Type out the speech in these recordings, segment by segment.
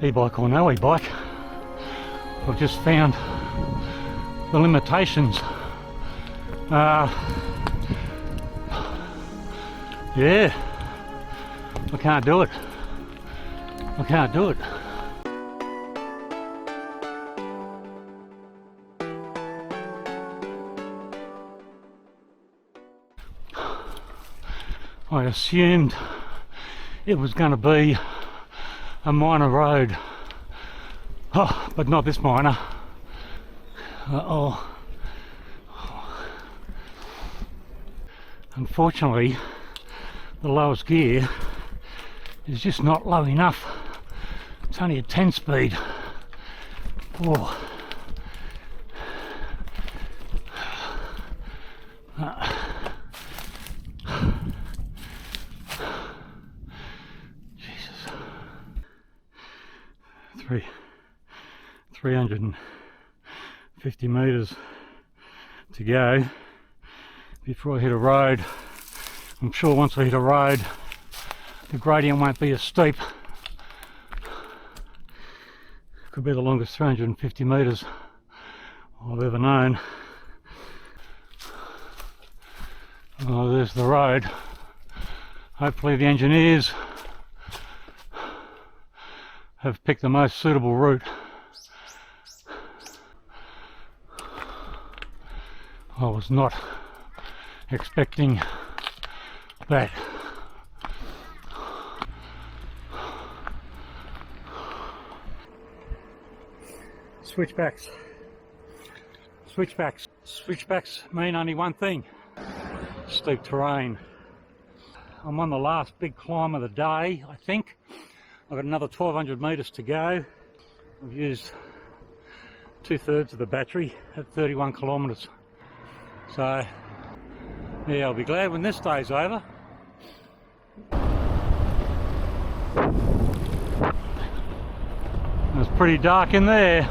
e-bike or no e-bike, I've just found the limitations. Yeah, I can't do it. I can't do it. I assumed it was going to be a minor road, but not this minor. Unfortunately, the lowest gear is just not low enough. It's only a 10 speed. Oh. Jesus. 350 metres to go before I hit a road. I'm sure once I hit a road, the gradient won't be as steep. Could be the longest 350 metres I've ever known. Oh, there's the road. Hopefully the engineers have picked the most suitable route. I was not expecting that. Switchbacks. Switchbacks mean only one thing: steep terrain. I'm on the last big climb of the day, I think. I've got another 1200 metres to go. I've used 2/3 of the battery at 31 kilometres. So yeah, I'll be glad when this day's over. It's pretty dark in there.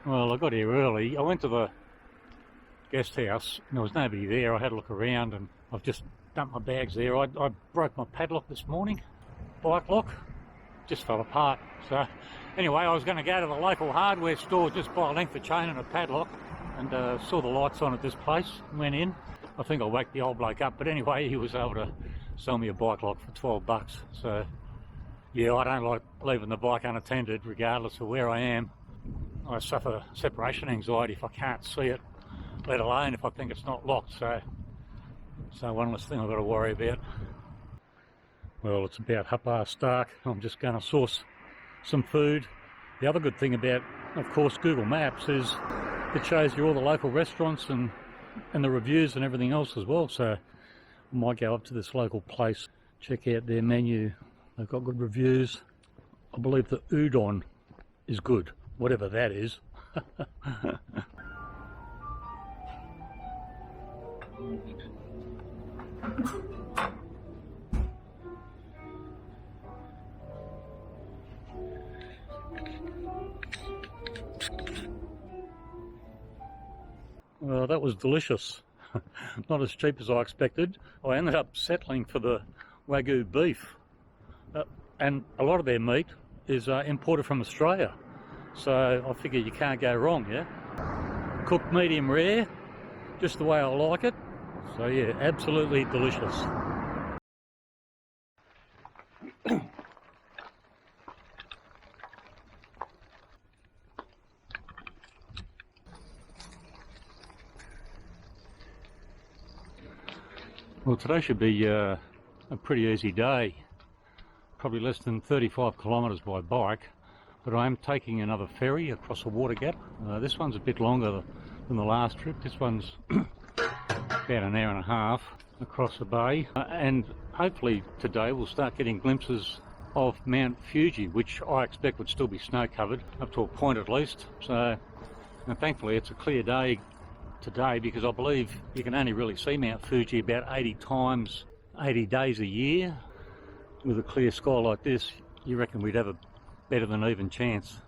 Well, I got here early. I went to the guest house and there was nobody there. I had a look around and I've just dumped my bags there. I broke my padlock this morning. Bike lock just fell apart. So anyway, I was going to go to the local hardware store, just buy a length of chain and a padlock, and saw the lights on at this place and went in. I think I woke the old bloke up, but anyway, he was able to sell me a bike lock for 12 bucks. So yeah, I don't like leaving the bike unattended regardless of where I am. I suffer separation anxiety if I can't see it, let alone if I think it's not locked. So one less thing I've got to worry about. Well, it's about 1:30 dark. I'm just going to source some food. The other good thing about, of course, Google Maps is it shows you all the local restaurants and the reviews and everything else as well. So I might go up to this local place, check out their menu. They've got good reviews. I believe the udon is good, whatever that is. Well, that was delicious. Not as cheap as I expected. I ended up settling for the Wagyu beef. And a lot of their meat is imported from Australia. So I figure you can't go wrong, yeah? Cooked medium rare, just the way I like it. So yeah, absolutely delicious. Well, today should be a pretty easy day. Probably less than 35 kilometres by bike, but I am taking another ferry across a water gap. This one's a bit longer than the last trip. This one's about an hour and a half across the bay, and hopefully today we'll start getting glimpses of Mount Fuji, which I expect would still be snow covered up to a point at least. So, and thankfully it's a clear day today, because I believe you can only really see Mount Fuji about 80 times, 80 days a year. With a clear sky like this, you reckon we'd have a better than even chance.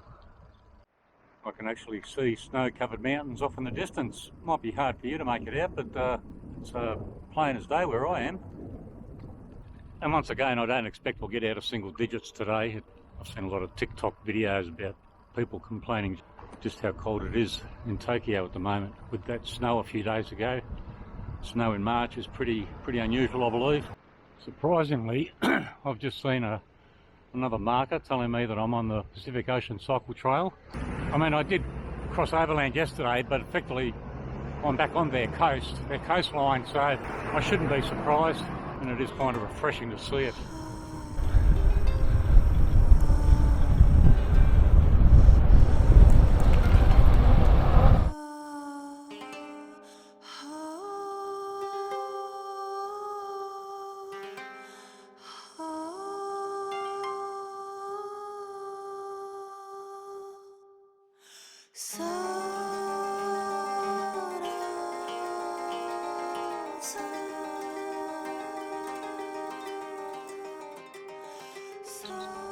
I can actually see snow-covered mountains off in the distance. Might be hard for you to make it out, but it's plain as day where I am. And once again, I don't expect we'll get out of single digits today. I've seen a lot of TikTok videos about people complaining just how cold it is in Tokyo at the moment. With that snow a few days ago, snow in March is pretty unusual, I believe. Surprisingly, I've just seen another marker telling me that I'm on the Pacific Ocean Cycle Trail. I mean, I did cross overland yesterday, but effectively I'm back on their coastline, so I shouldn't be surprised, and it is kind of refreshing to see it.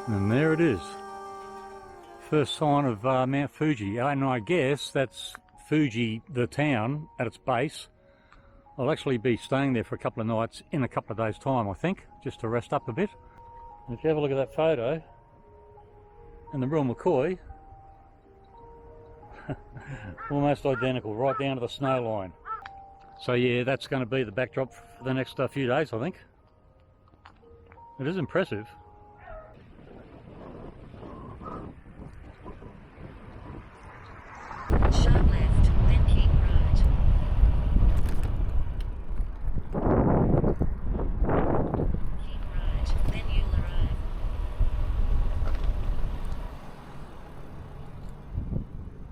And there it is. First sign of Mount Fuji, and I guess that's Fuji, the town, at its base. I'll actually be staying there for a couple of nights in a couple of days' time, I think, just to rest up a bit. And if you have a look at that photo, and the real McCoy, almost identical, right down to the snow line. So yeah, that's going to be the backdrop for the next few days, I think. It is impressive. Sharp left, then keep right. Keep right, then you'll arrive.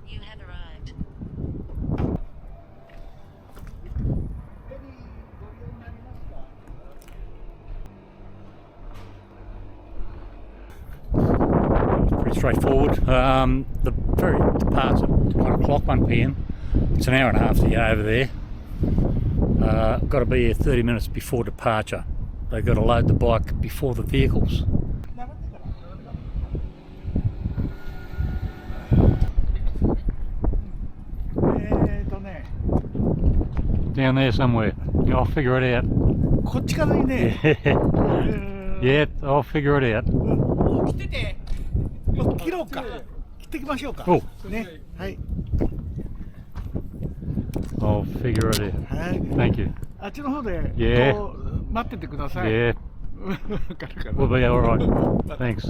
You have arrived. Pretty straightforward. The ferry departs at 1 o'clock, 1 p.m. It's an hour and a half to go over there. Got to be here 30 minutes before departure. They've got to load the bike before the vehicles. Down there somewhere. I'll figure it out. Yeah, I'll figure it out. Oh. I'll figure it out. Thank you. Yeah. Yeah. We'll be alright. Thanks.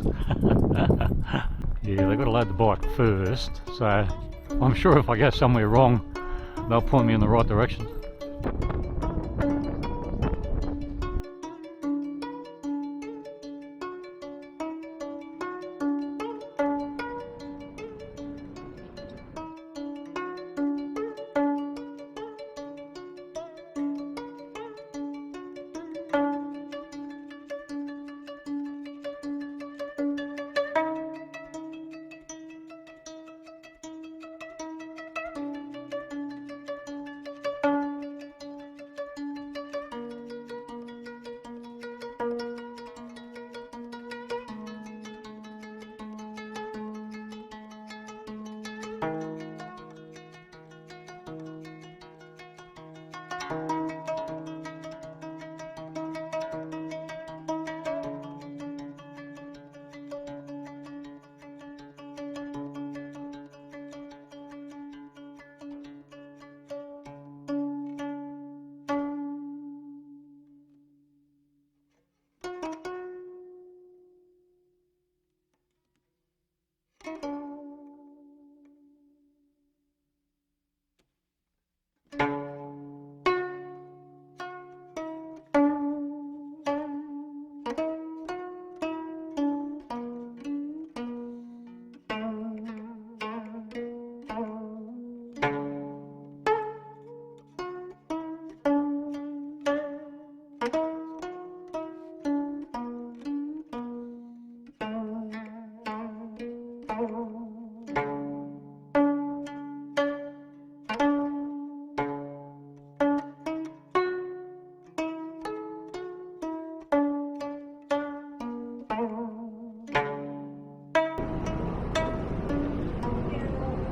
Yeah, they've got to load the bike first, so I'm sure if I go somewhere wrong, they'll point me in the right direction.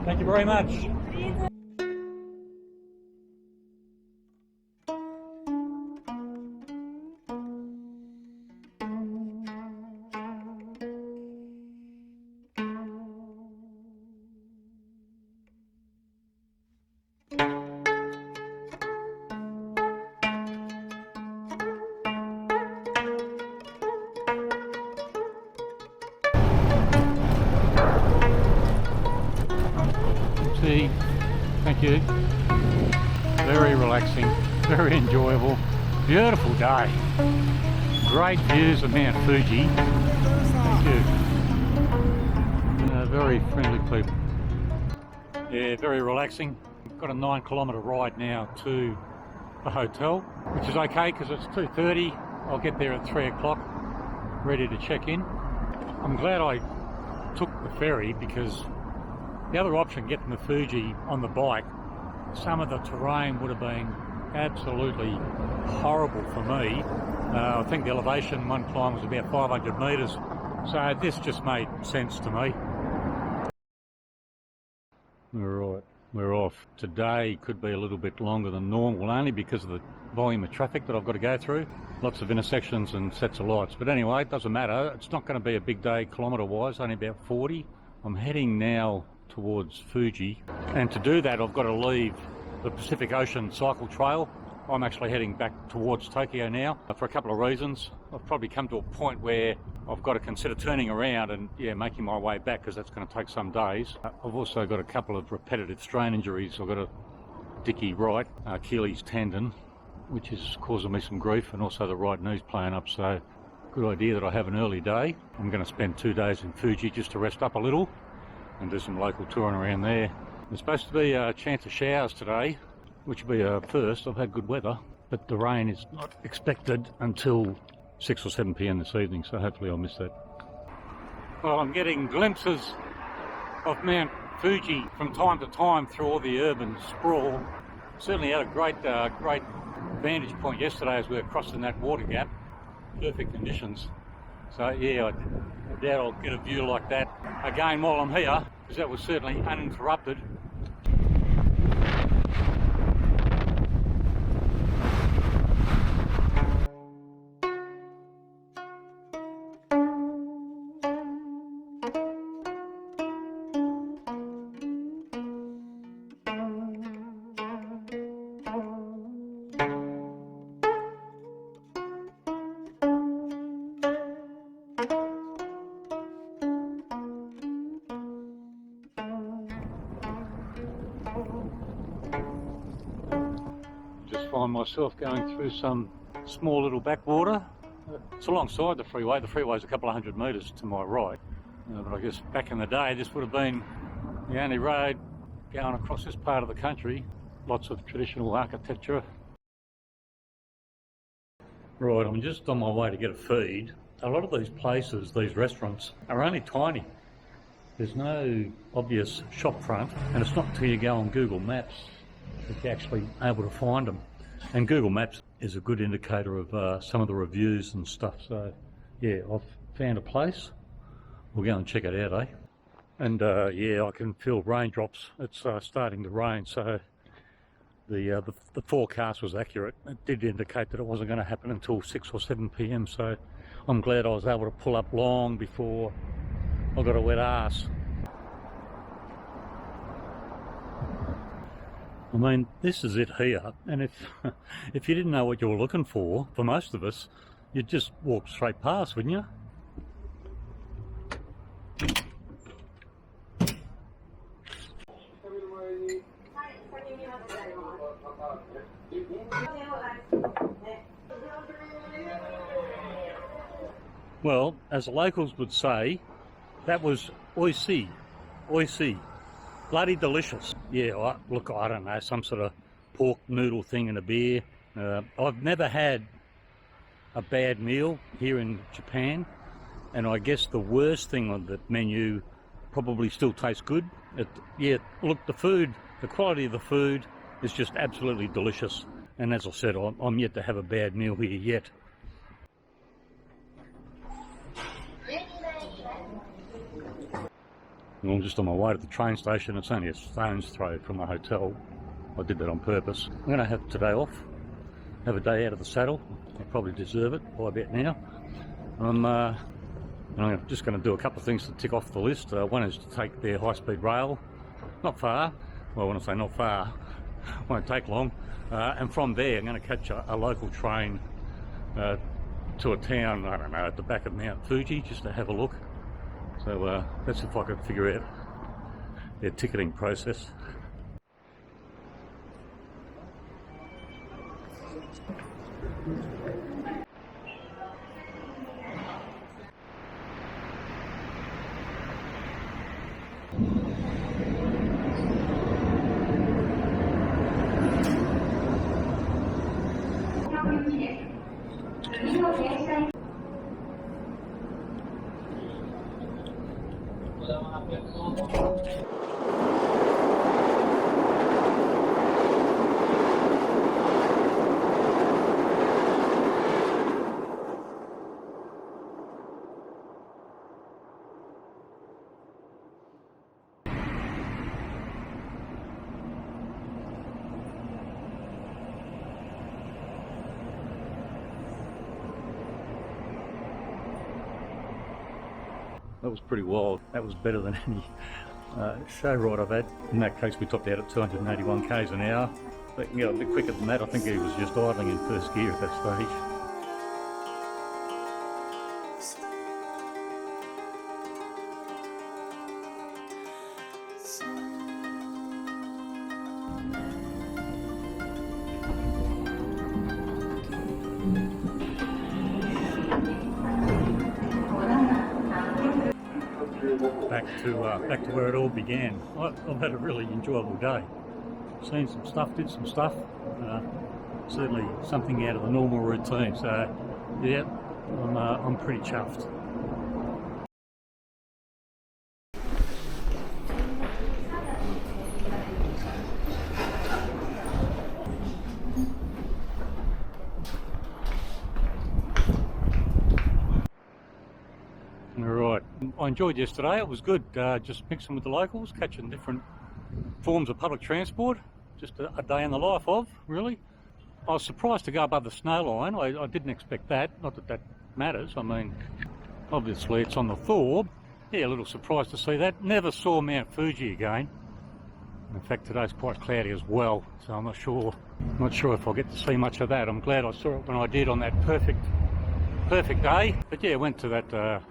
Thank you very much. coffee. Thank you. Very relaxing, very enjoyable. Beautiful day. Great views of Mount Fuji. Thank you. Very friendly people. Yeah, very relaxing. Got a 9-kilometre ride now to the hotel, which is okay because it's 2:30. I'll get there at 3 o'clock, ready to check in. I'm glad I took the ferry because the other option, getting the Fuji on the bike, some of the terrain would have been absolutely horrible for me. I think the elevation one climb was about 500 metres, so this just made sense to me. Alright, we're off. Today could be a little bit longer than normal, only because of the volume of traffic that I've got to go through. Lots of intersections and sets of lights, but anyway, it doesn't matter. It's not going to be a big day kilometre wise, only about 40. I'm heading now towards Fuji, and to do that I've got to leave the Pacific Ocean cycle trail. I'm actually heading back towards Tokyo now for a couple of reasons. I've probably come to a point where I've got to consider turning around and making my way back, because that's going to take some days. I've also got a couple of repetitive strain injuries. I've got a dicky right Achilles tendon, which is causing me some grief, and also the right knee's playing up, so good idea that I have an early day. I'm going to spend 2 days in Fuji just to rest up a little and do some local touring around there. There's supposed to be a chance of showers today, which will be a first. I've had good weather, but the rain is not expected until 6 or 7 p.m. this evening, so hopefully I'll miss that. Well, I'm getting glimpses of Mount Fuji from time to time through all the urban sprawl. Certainly had a great vantage point yesterday as we were crossing that water gap. Perfect conditions. So yeah, I doubt I'll get a view like that again while I'm here, because that was certainly uninterrupted. Find myself going through some small little backwater. It's alongside the freeway. The freeway's a couple of 100 metres to my right, but I guess back in the day this would have been the only road going across this part of the country. Lots of traditional architecture. Right, I'm just on my way to get a feed. A lot of these places, these restaurants, are only tiny. There's no obvious shop front, and it's not until you go on Google Maps that you're actually able to find them. And Google Maps is a good indicator of some of the reviews and stuff. So yeah, I've found a place. We'll go and check it out, eh? And yeah, I can feel raindrops. It's starting to rain, so the forecast was accurate. It did indicate that it wasn't going to happen until 6 or 7 p.m. So I'm glad I was able to pull up long before I got a wet ass. I mean, this is it here, and if you didn't know what you were looking for most of us, you'd just walk straight past, wouldn't you? Well, as the locals would say, that was oishi, oishi. Bloody delicious. Yeah, look, I don't know, some sort of pork noodle thing and a beer. I've never had a bad meal here in Japan, and I guess the worst thing on the menu probably still tastes good. Yeah, look, the quality of the food is just absolutely delicious. And as I said, I'm yet to have a bad meal here yet. I'm just on my way to the train station. It's only a stone's throw from the hotel. I did that on purpose. I'm going to have today off, have a day out of the saddle. I probably deserve it by about now. I'm just going to do a couple of things to tick off the list. One is to take their high-speed rail, not far. Well, when I say not far, won't take long. And from there, I'm going to catch a local train to a town, I don't know, at the back of Mount Fuji, just to have a look. So that's if I could figure out their ticketing process. That was pretty wild. That was better than any show ride I've had. In that case, we topped out at 281 k's an hour. But you know, a bit quicker than that. I think he was just idling in first gear at that stage. Back to where it all began. I've had a really enjoyable day. Seen some stuff, did some stuff. Certainly something out of the normal routine. So yeah, I'm pretty chuffed. Alright, I enjoyed yesterday, it was good, just mixing with the locals, catching different forms of public transport, just a day in the life of, really. I was surprised to go above the snow line, I didn't expect that, not that that matters, I mean, obviously it's on the thaw. Yeah, a little surprised to see that. Never saw Mount Fuji again. In fact, today's quite cloudy as well, so I'm not sure if I'll get to see much of that. I'm glad I saw it when I did on that perfect day. But yeah, went to that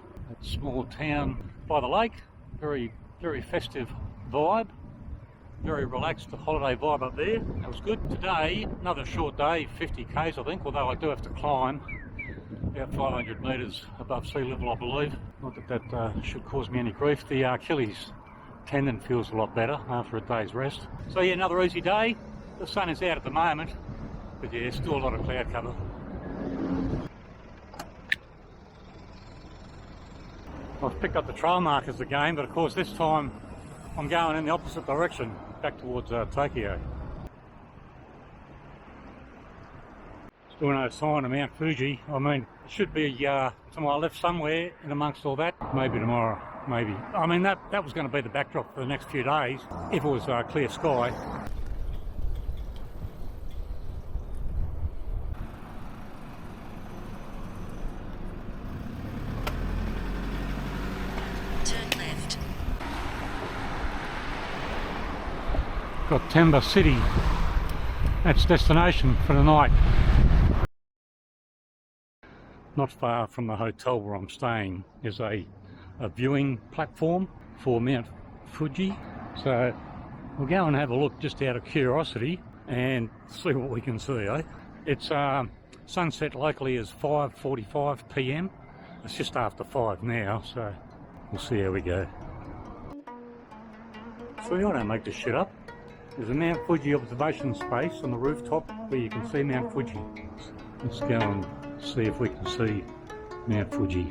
small town by the lake, very festive vibe, very relaxed holiday vibe up there. That was good. Today, another short day, 50 k's I think, although I do have to climb about 500 metres above sea level I believe. Not that that should cause me any grief. The Achilles tendon feels a lot better after a day's rest. So yeah, another easy day. The sun is out at the moment, but yeah, still a lot of cloud cover. I've picked up the trail markers again, but of course this time I'm going in the opposite direction, back towards Tokyo. Still no sign of Mount Fuji. I mean, it should be to my left somewhere in amongst all that. Maybe tomorrow, maybe. I mean, that was going to be the backdrop for the next few days, if it was clear sky. Got Temba City, that's destination for the night. Not far from the hotel where I'm staying is a viewing platform for Mount Fuji. So we'll go and have a look just out of curiosity and see what we can see, eh? It's sunset locally is 5:45 p.m. It's just after 5 now, so we'll see how we go. So I don't make this shit up. There's a Mount Fuji observation space on the rooftop where you can see Mount Fuji. Let's go and see if we can see Mount Fuji.